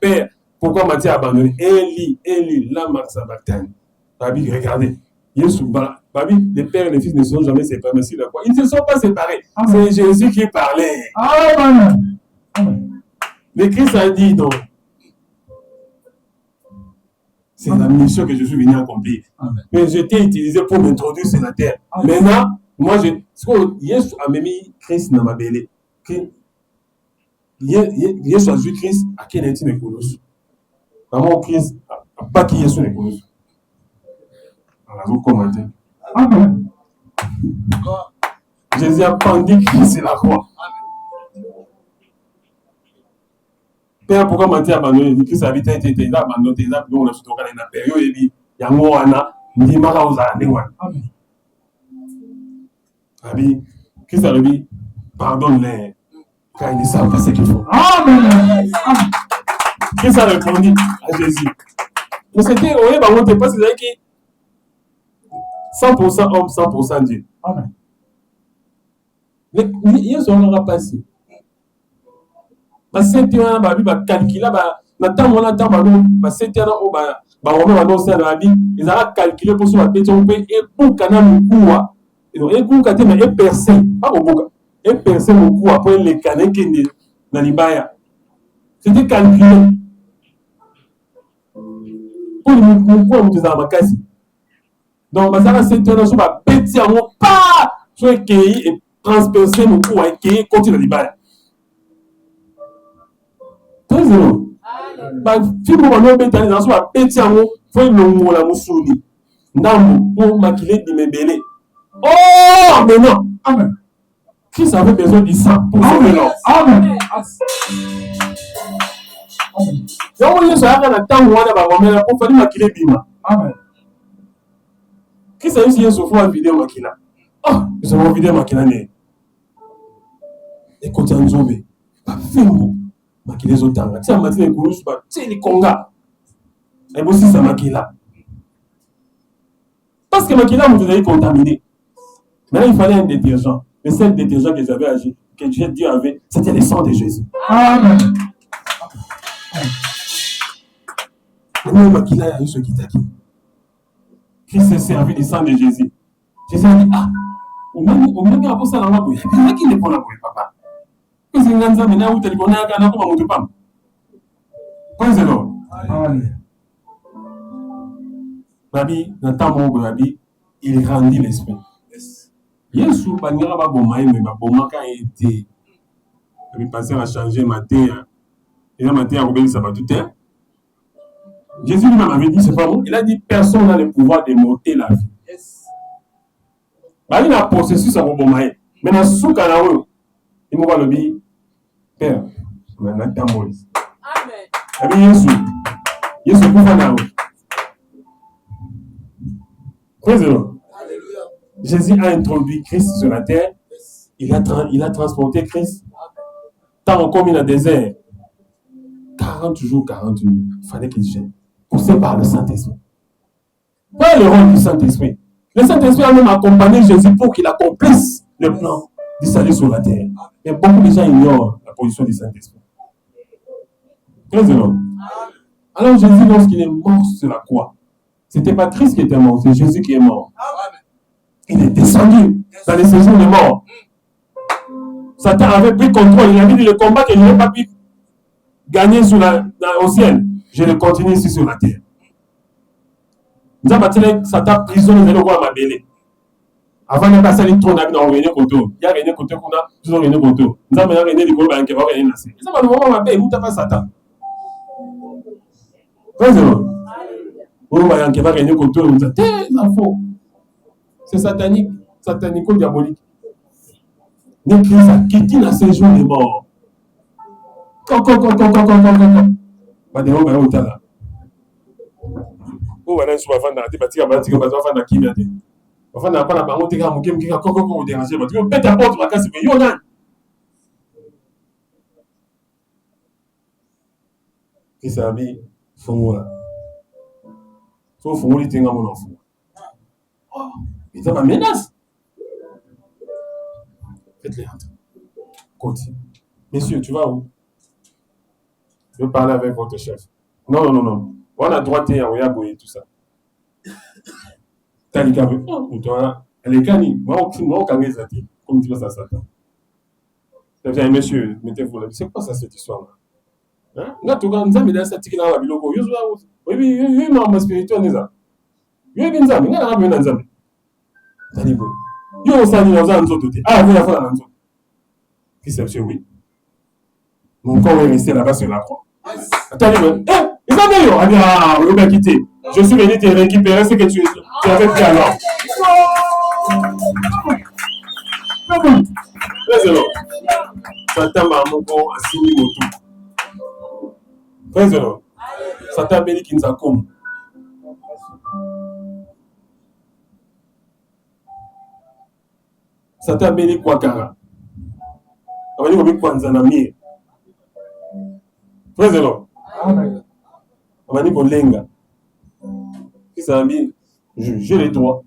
Pourquoi Matthieu a abandonné? Élie, la marque Sabactane. Babi, regardez. Yesu, Babi, les pères et les fils ne sont jamais séparés. Mais la croix, ils ne se sont pas séparés. C'est Jésus qui parlait. Amen. Le Christ a dit non. C'est la mission que je suis venu accomplir. Amen. Mais je t'ai utilisé pour m'introduire sur la terre. Amen. Maintenant, moi, Yesu a mis Christ dans ma belée. Yesu a vu Christ à quel est-il ne connaît pas. Maman, Christ n'a pas qui Yesu ne connaît pas. Alors, vous commentez. Amen. Jésus a pendu Christ sur la croix. Père, pourquoi Matthieu a abandonné? Christ a abandonné, il a abandonné, il a abandonné, il a période, il y a un mot, il m'a Amen. Abi, Christ a dit, pardonne-les, car ils ne savent pas ce qu'il faut. Amen. Christ a répondu à Jésus. Mais c'était, oui, bah, on ne pas, c'est qui 100% homme, 100% Dieu. Amen. Mais il y a un passé. Parce que tu as calculé, ils ont calculé pour se et pour canal et pour et percer, pas au et percer le coup après les canets qui n'est dans l'Ibaya. C'était calculé. Pour le coup, on vous a macassi. Donc, ça c'est un jour à pétir en pas, soit cueilli et transpercer le coup à cueillir contre l'Ibaya. Praise the Lord. But people were not better than us who are better for no la musuni. Ndambu pour maquiller de mes bélés. Oh, mais non. Amen. Qui avait besoin du sang pour sauver l'homme? Amen. Donc, on est à la temps où on a pour faire maquiller Bima. Amen. Qui s'est essayé sur une vidéo maquilla? Oh, ils ont vidéo maquilla. Écoutez, un zombie. Pas film. Makila zotanga tia matine kurusu ba teli konga et aussi ça makila parce que makila vous avez contaminé. Maintenant il fallait un détergent, mais c'est le détergent que j'avais agi que Dieu avait, c'était le sang de Jésus. Amen. Maintenant makila ya Yesu kitaki Christ s'est servi du sang de Jésus. Jésus a dit au même après ça la maboya qui ne prend la boya papa. Praise the Lord. Babi, il rendit l'esprit. Yesu, Banyara Baboma, mais Baboma a été. Le pasteur a changé ma terre. Et la matière a oublié ça va tout terre. Jésus lui-même avait dit, c'est pas bon. Il a dit, personne n'a le pouvoir de monter la vie. Il a processus à Baboma. Mais dans ce cas-là, il m'a le dit, Père, maintenant t'as Moïse. Amen. Yesu, Koufana. Praise the Lord. Jésus a introduit Christ sur la terre. Il a transporté Christ. Tant comme il a désert. 40 jours, 40 nuits. Il fallait qu'il gêne. Poussé par le Saint-Esprit. Pas le rôle du Saint-Esprit. Le Saint-Esprit a même accompagné Jésus pour qu'il accomplisse le plan du salut sur la terre. Mais beaucoup de gens ignorent la position du Saint-Esprit. Praise the Lord. Alors Jésus, lorsqu'il est mort sur la croix, ce n'était pas Christ qui était mort, c'est Jésus qui est mort. Il est descendu dans les séjours de mort. Satan avait pris contrôle. Il avait dit le combat que je n'ai pas pu gagner au ciel, je le continue ici sur la terre. Nous avons battu Satan prisonnier de l'eau à ma belle. Avant de passer les trônes, nous avons réuni côté. Il y a réuni côté, nous avons réuni côté. Nous avons réuni les colons qui vont réunir. Et ça va nous voir ma belle, où tu pas Satan. Praise the Lord. Nous avons réuni côté, nous avons dit, c'est satanique, satanico-diabolique. Nous Christ a quitté la séjour des morts. Madame, on va là. On va là sur la fin de la Enfin, n'a pas la parole, t'es comme qui a encore dérangé. Tu peux mettre ta porte, tu vas casser, mais yon a. Qui s'habille, fond là. Sauf fond, il tient mon enfant. Oh, mais ça ma menace. Faites-les entrer. Continue. Messieurs, tu vas où? Je veux parler avec votre chef. Non, non, non, non. On a droit de y tout ça. T'as les câbles. Oh, toi, les canis. Moi, on canne ça. Comme tu veux ça, Satan. Messieurs, mettez-vous là. C'est quoi ça, cette histoire-là? Hein? Là, tu vas nous amener dans cette là, biloko. Oui, oui, maman spirituel, n'est-ce pas? Oui, bien ça. Mais là, on a bien ça. T'as dit bon. Yo, ça, nous avons tout. Ah, vous, la fois, là, qui c'est, monsieur, oui. Mon corps est resté là-bas sur la croix. Attendez, ils ont dit, ah, on va quitter. Je suis venu te récupérer ce que tu avais fait alors. Président, Satan m'a mon corps à 6 000 autour. Président, Satan béni qui nous a comme. Satan béni quoi cara. On va dire que quoi nzanamie. Président, on va dire que lenga. Qui s'est mis, j'ai les droits.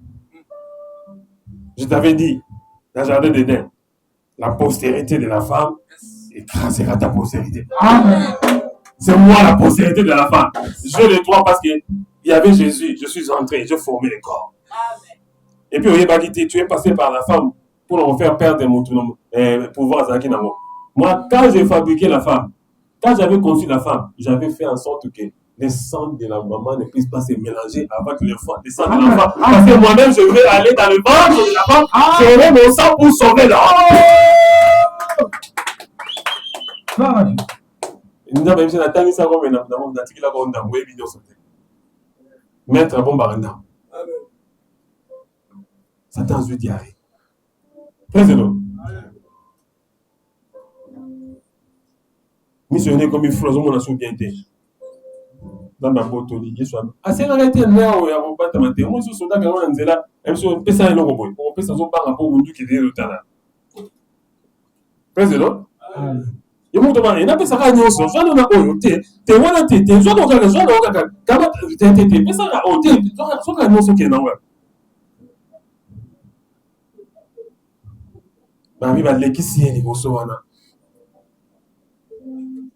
Je t'avais dit, dans le jardin d'Éden, la postérité de la femme écrasera ta postérité. C'est moi la postérité de la femme. J'ai les droits parce qu'il y avait Jésus, je suis entré, j'ai formé le corps. Et puis, tu es passé par la femme pour en faire perdre mon pouvoir. Moi, quand j'ai fabriqué la femme, quand j'avais conçu la femme, j'avais fait en sorte que les sangs de la maman ne puissent pas se mélanger avec les sangs de l'enfant. Parce que moi-même, je vais aller dans le ventre de la femme, je mets mon sang pour sauver l'enfant. Maître bon baranda. Satan a diarrhée. Président. Missionnaire comme il faut, on a soubienté. Dans ma botoli, il soit. Ah, c'est la réalité, là, où il y a un peu de matin. Moi, je suis soldat, quand on est là, même si on peut ça, il y a un peu. On peut ça, on parle un peu au qui est le talent. Président. Il y a un peu de mal. Il y a un peu de ça, il y a un peu de ça. Il y a un peu de ça. Il y a un peu de ça. Il y a un peu de ça. Il y a un peu de ça. Il y a un peu de ça. Ma vie va l'équissier niveau soana.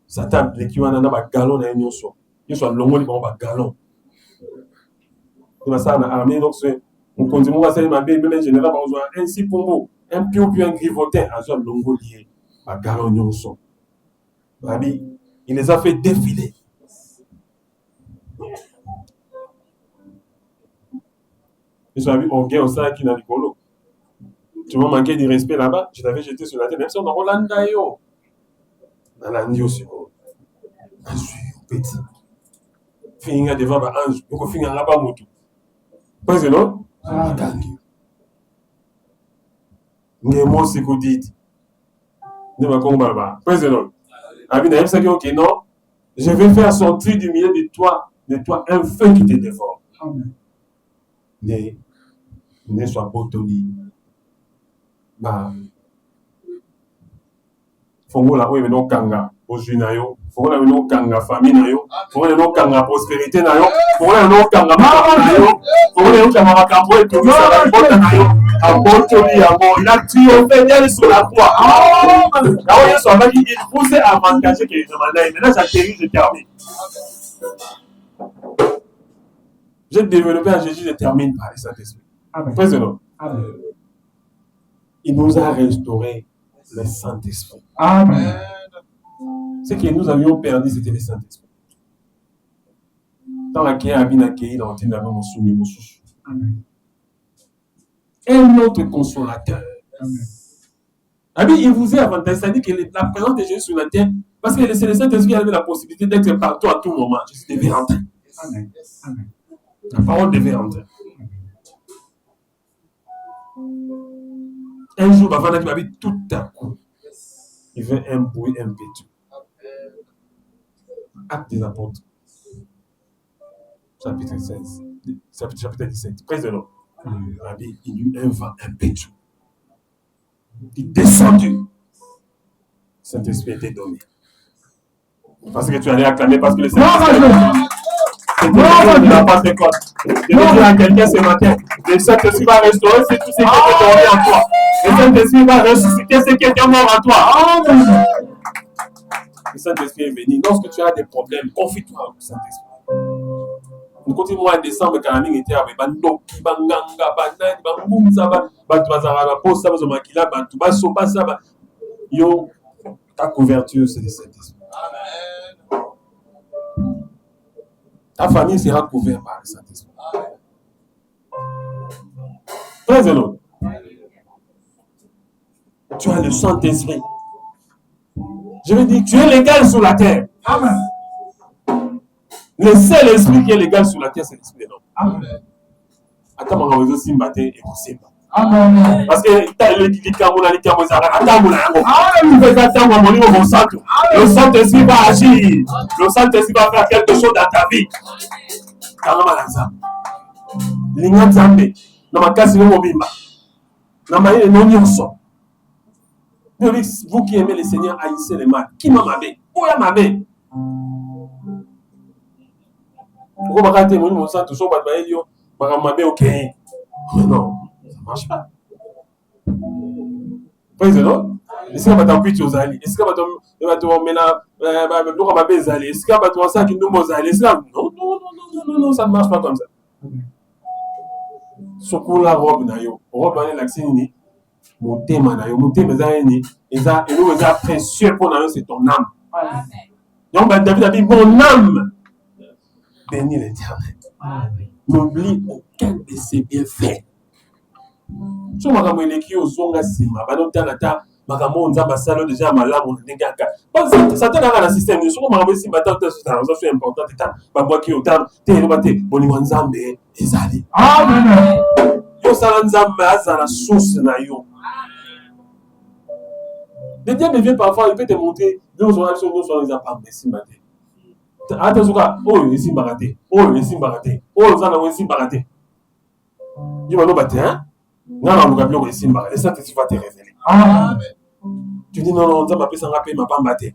Satan l'équivalent na ba galon na nyonso. Il soit longo liba ba galon. Il ça na armée donc c'est on continue à faire ma belle même général ba besoin ainsi pombo, un piou un grivotin à soit longo lié ba galon nyonso. Babi, il les a fait défiler. Ils sont vu on gagne au ça qui na likolo. Tu m'as manqué de respect là-bas, je t'avais jeté sur la tête, même si on a Rolanda yo. Dans la nuit aussi. Je suis petit. Finir devant ma ange, on peut finir là-bas moto. Président, Nemo Sekodit. Ne m'a pas président. Abina, ok, non, je vais faire sortir du milieu de toi un feu qui te dévore. Ne sois pas toni. Bah, Fongo la oui, mais non kanga. Aujourd'hui na yo, Fongo la non kanga famille na yo, Fongo la non kanga prospérité na yo, Fongo la non kanga na yo, Fongo la non kanga kambo et tout ça la bonne na yo. Abotoli abo, il a triomphé d'elle sur la croix. Ah, là où soit il poussait à m'engager que je m'en aille. Maintenant j'atterris, je termine. J'ai développé un Jésus, je termine par le Saint-Esprit. Président. Il nous a restauré le Saint-Esprit. Amen. Ce que nous avions perdu, c'était le Saint-Esprit. Dans laquelle Abina Kei, dans laquelle nous avons soumis nos sous. Un autre consolateur. Amen. Il vous est avantagé, c'est-à-dire que la présence de Jésus sur la terre, parce que c'est le Saint-Esprit qui avait la possibilité d'être partout à tout moment. Jésus devait rentrer. Amen. Amen. La parole devait rentrer. Un jour, Bavana qui m'a dit tout à coup, il veut un bruit impétueux. Acte des apôtres. Chapitre 16. Chapitre 17. Président. Il y a eu un vent impétueux. Il est descendu. Saint-Esprit était donné. Parce que tu allais acclamer parce que le Saint-Esprit. Je vais dire à quelqu'un ce matin, le Saint-Esprit va restaurer tout ce qui est tombé en toi. Le Saint-Esprit va ressusciter ce qui est mort en toi. Le Saint-Esprit est venu. Lorsque tu as des problèmes, confie-toi au Saint-Esprit. Nous continuons à descendre quand la ligne était avec Bandoki, Banganga, Banani, Bangunza, Batouazara, Posa, Bazomakila, Batoubaso, Basaba. Yo, ta couverture, c'est le Saint-Esprit. Ta famille sera couverte par le Saint-Esprit. Très heureux. Tu as le Saint-Esprit. Je veux dire, tu es légal sur la terre. Amen. Le seul esprit qui est légal sur la terre, c'est l'esprit de l'homme. Amen. Attends, on va vous aussi matin et vous aussi. Amen. Parce que le Saint-Esprit va agir. Le Saint-Esprit va faire quelque chose dans ta vie. Vous qui aimez le Seigneur, haïssez le mal. Qui m'a mabé? Où est ma mabé? Pourquoi ma carte mon sang toujours pas de yo? Ma mabé ok. Non, ça marche pas. Praise the Lord. Est-ce que tu as pu aux alliés? Est-ce que tu as maintenant ma belle alliés? Est-ce que tu as ça qui nous mose alliés? Non, ça ne marche pas comme ça. Soko la robe na yo, robe na l'accès mon thème na yo, mon thème ezani, eza elo eza précieux pour na yo, c'est ton âme. Donc David a dit mon âme bénit l'Éternel. N'oublie aucun de ses bienfaits. So makambo eleki ozonga sima, banotala makambo nzamba salo déjà malamu ndengaka. Parce que ça t'a dans le système, so makambo sima ta c'est important ta ba boki otam, te lobate bolingo nzambe ezali. Amen. Yo sala nzambe azala source na yo. Le diable vient parfois, il peut te montrer, nous sommes les appareils, merci matin. Attention, oh, ici baraté, oh, ici baraté, oh, ça n'a pas ici baraté. Il va nous battre, hein? Non, non, nous avons ici baraté, et ça, tu vas te révéler. Amen. Tu dis non, non, ça m'a fait ça, m'a pas battu.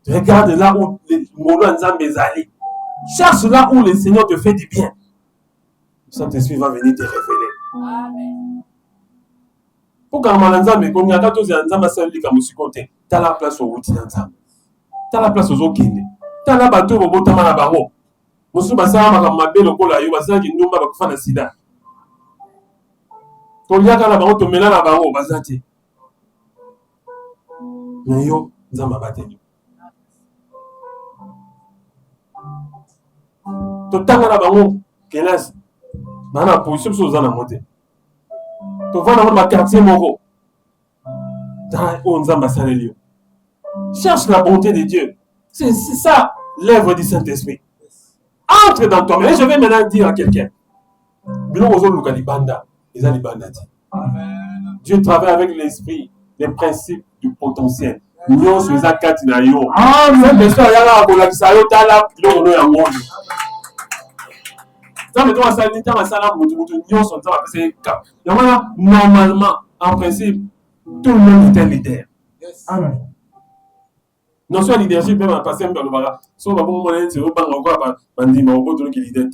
Regarde là où les moulins nzambe allés. Cherche là où le Seigneur te fait du bien. Le Saint-Esprit va venir te révéler. Amen. Pourquoi Nzambe, quand il y a 14 ans, Nzambe s'est dit comme si compté. T'as la place au routier Nzambe. T'as la place aux okinde. T'as la bateau au botama na bango. Mosu basara makambe lokola yo basara ki ndumba bakufa na sida. To liaka na bango to mela na bango bazati. Mais yo Nzambe bateni. To tanga na bango kelas. Bana position so zana mote. To vana na quartier moko. Ta o Nzambe saleli yo. Cherche la bonté de Dieu. C'est ça l'œuvre du Saint-Esprit. Entre dans toi. Mais je vais maintenant dire à quelqu'un. Dieu travaille avec l'esprit, les principes du potentiel. Nous sommes les quatre naïos. Normalement, en principe, tout le monde est un leader. Amen. Non soit leadership même à passer dans le bara. So ba bon moyen c'est au banc encore bandi ma obo qui leader.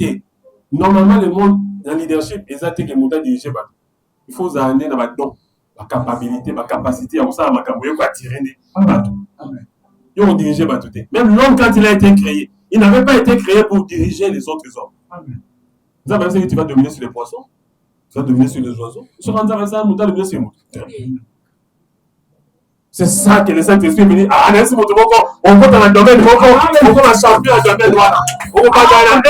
Normalement le monde dans leadership exact que monta diriger ba. Il faut amener dans ba don, la capacité, ma capacité à ça makambo yo attirer des bateau. Amen. Yo on diriger ba tout. Même l'homme quand il a été créé, il n'avait pas été créé pour diriger les autres hommes. Amen. Ça veut dire que tu vas dominer sur les poissons, tu vas dominer sur les oiseaux. Sur un ça monta dominer sur moi. C'est ça que le Saint-Esprit me dit. Ah, merci beaucoup. On va dans le domaine. On va champion dans le domaine. On va dans la 1.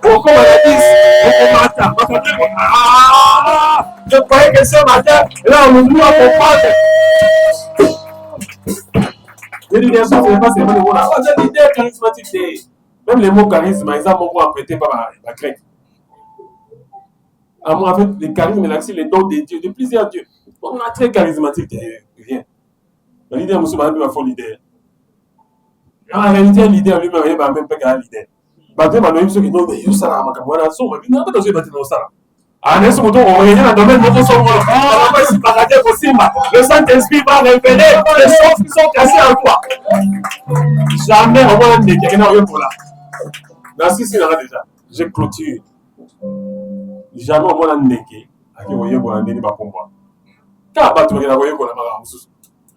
On va dans la 10. On va dans la je croyais que ce matin, là, on nous a comprendre. Les leaders, ce n'est pas seulement le mot là. C'est l'idée charismatique. Même les mots charisme, ils ont beaucoup emprunté par la grecque. À moi, avec les charismes, les dons de Dieu, de plusieurs dieux. On a très charismatique. Rien. Le leader, monsieur, va faire leader. En réalité, un leader lui-même, il va même pas un leader. bato banoyebi soki no yosala makambo wana soma bino ata tozoyeba te naosala nesi moto oyenye na domaine moko songolo bango esipaka te kosimba le Saint-Esprit va révéler les choses qui sont cachées en toi jamais omona ndeke akenda koyekola na sisi nanga déjà je clôture jamais omona ndeke ake koyekola ndeni bakombwa kaka bato bakenda koyekola makambo mosusu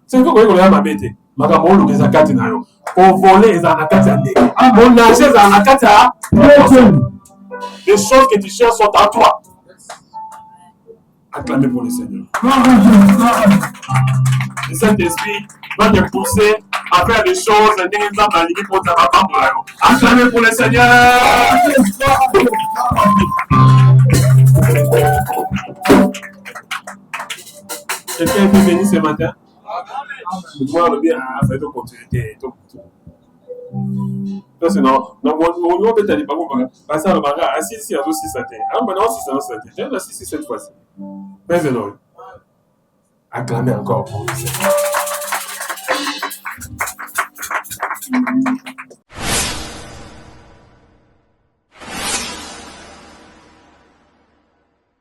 sefe koyekola ya mabe te makambo oluka eza kati na yo kovole ezala na kati ya ndeke monage ezala na kati ya les choses que tu cherches sont en toi. Acclamez pour le Seigneur. Le Saint-Esprit va te pousser à faire des choses acclamez pour le Seigneur. Quelqu'un a été béni ce matin? Moi, le bien, ça va continuer. Non, on peut aller pas ça le bagarre. Ah, si, à 6 à terre. Ah, maintenant, 6 à 7. J'ai la 6 cette fois-ci. Praise the Lord. Acclamez encore pour le Seigneur.